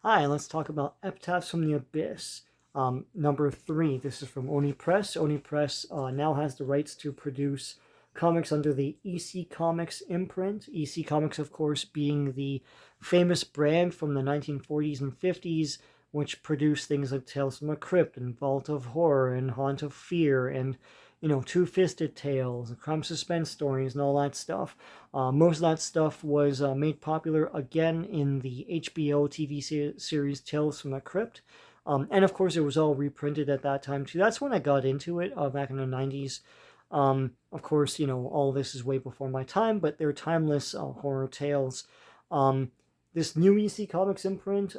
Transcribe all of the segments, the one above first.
Hi, let's talk about Epitaphs from the Abyss. Number 3. This is from Oni Press. Oni Press now has the rights to produce comics under the EC Comics imprint. EC Comics, of course, being the famous brand from the 1940s and 50s, which produced things like Tales from the Crypt and Vault of Horror and Haunt of Fear and Two-Fisted Tales and crime suspense stories and all that stuff. Most of that stuff was made popular again in the HBO TV series Tales from the Crypt. And of course, it was all reprinted at that time too. That's when I got into it back in the 90s. Of course, all this is way before my time, but they're timeless horror tales. This new EC Comics imprint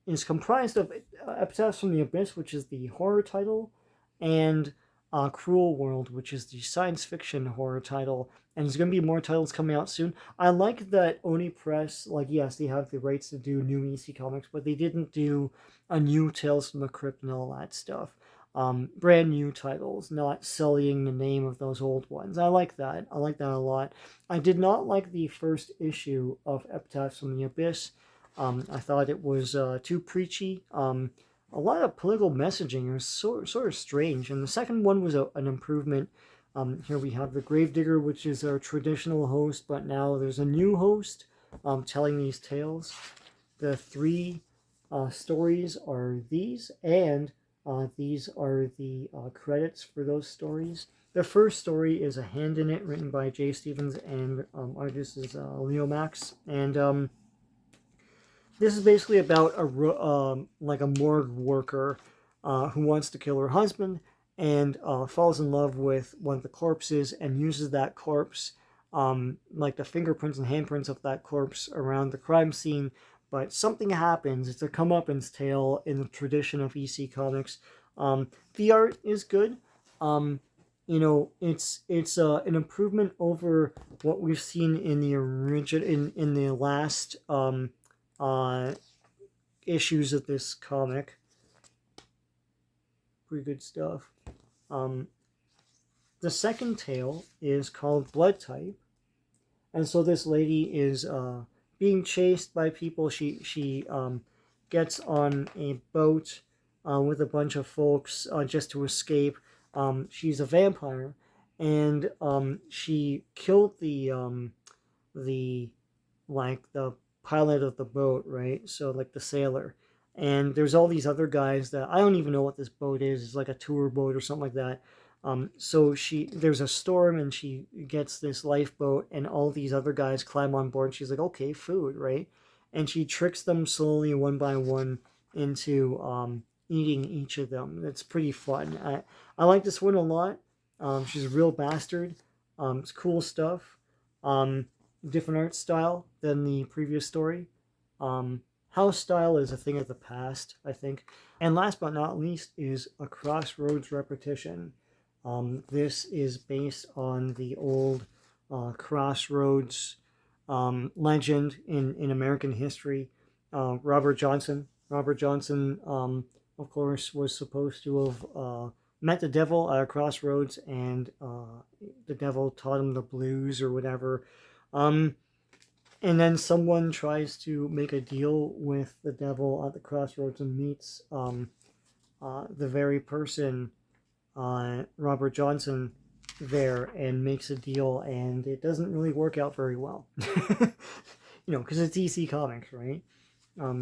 is comprised of Epitaphs from the Abyss, which is the horror title, and Cruel World, which is the science fiction horror title. And there's going to be more titles coming out soon. I like that Oni Press, yes, they have the rights to do new EC Comics, but they didn't do a new Tales from the Crypt and all that stuff. Brand new titles, not sullying the name of those old ones. I like that. I like that a lot. I did not like the first issue of Epitaphs from the Abyss. I thought it was too preachy. A lot of political messaging. It was sort of strange. And the second one was an improvement. Here we have the Gravedigger, which is our traditional host, but now there's a new host telling these tales. The three stories are these, and these are the credits for those stories. The first story is A Hand in It, written by Jay Stevens, and artist is Leo Max. And this is basically about a morgue worker who wants to kill her husband and falls in love with one of the corpses and uses that corpse, like the fingerprints and handprints of that corpse around the crime scene. But something happens. It's a comeuppance tale in the tradition of EC Comics. The art is good. It's an improvement over what we've seen in the original in the last uh, issues of this comic. Pretty good stuff. The second tale is called Blood Type, and so this lady is being chased by people. She gets on a boat with a bunch of folks just to escape. She's a vampire, and she killed the the pilot of the boat, right? So like the sailor. And there's all these other guys that I don't even know what this boat is. It's like a tour boat or something like that. So there's a storm and she gets this lifeboat and all these other guys climb on board. And she's like, okay, food, right? And she tricks them slowly one by one into eating each of them. It's pretty fun. I like this one a lot. She's a real bastard. It's cool stuff. Different art style than the previous story. House style is a thing of the past, I think. And last but not least is A Crossroads Repetition. This is based on the old Crossroads legend in American history. Robert Johnson. Robert Johnson, of course, was supposed to have met the devil at a crossroads, and the devil taught him the blues or whatever. Um, and then someone tries to make a deal with the devil at the crossroads and meets the very person, Robert Johnson, there and makes a deal, and it doesn't really work out very well. Because it's DC Comics, right?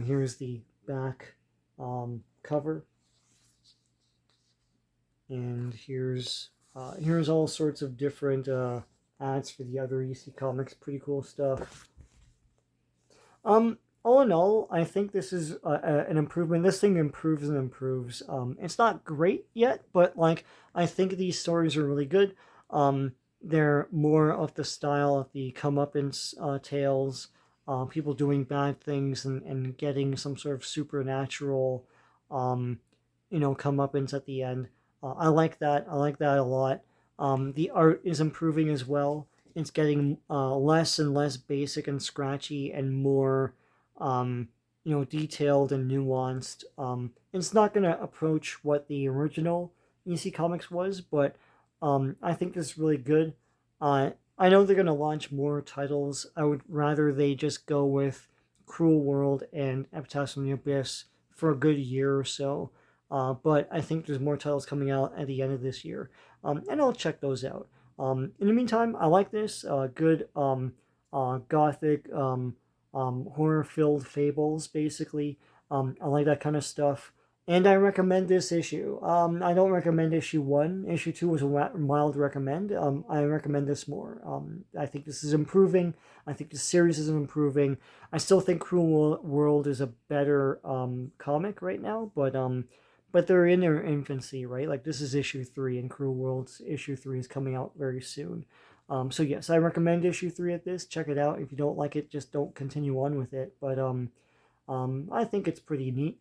Here's the back cover, and here's all sorts of different ads for the other EC Comics. Pretty cool stuff. All in all, I think this is an improvement. This thing improves and improves. It's not great yet, but I think these stories are really good. They're more of the style of the comeuppance tales, people doing bad things and getting some sort of supernatural, comeuppance at the end. I like that. I like that a lot. The art is improving as well. It's getting less and less basic and scratchy and more, detailed and nuanced. It's not going to approach what the original EC Comics was, but I think this is really good. I know they're going to launch more titles. I would rather they just go with Cruel World and Epitaphs from the Abyss for a good year or so. But I think there's more titles coming out at the end of this year, and I'll check those out. In the meantime, I like this good gothic horror-filled fables, basically. I like that kind of stuff. And I recommend this issue. I don't recommend issue 1. Issue 2 was a mild recommend. I recommend this more. I think this is improving. I think the series is improving. I still think Cruel World is a better comic right now, but they're in their infancy, right? Like this is issue 3, and Cruel World's issue 3 is coming out very soon. So yes, I recommend issue 3 at this. Check it out. If you don't like it, just don't continue on with it. But I think it's pretty neat.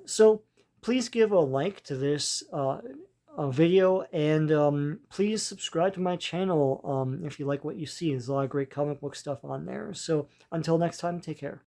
So please give a like to this video, and please subscribe to my channel if you like what you see. There's a lot of great comic book stuff on there. So until next time, take care.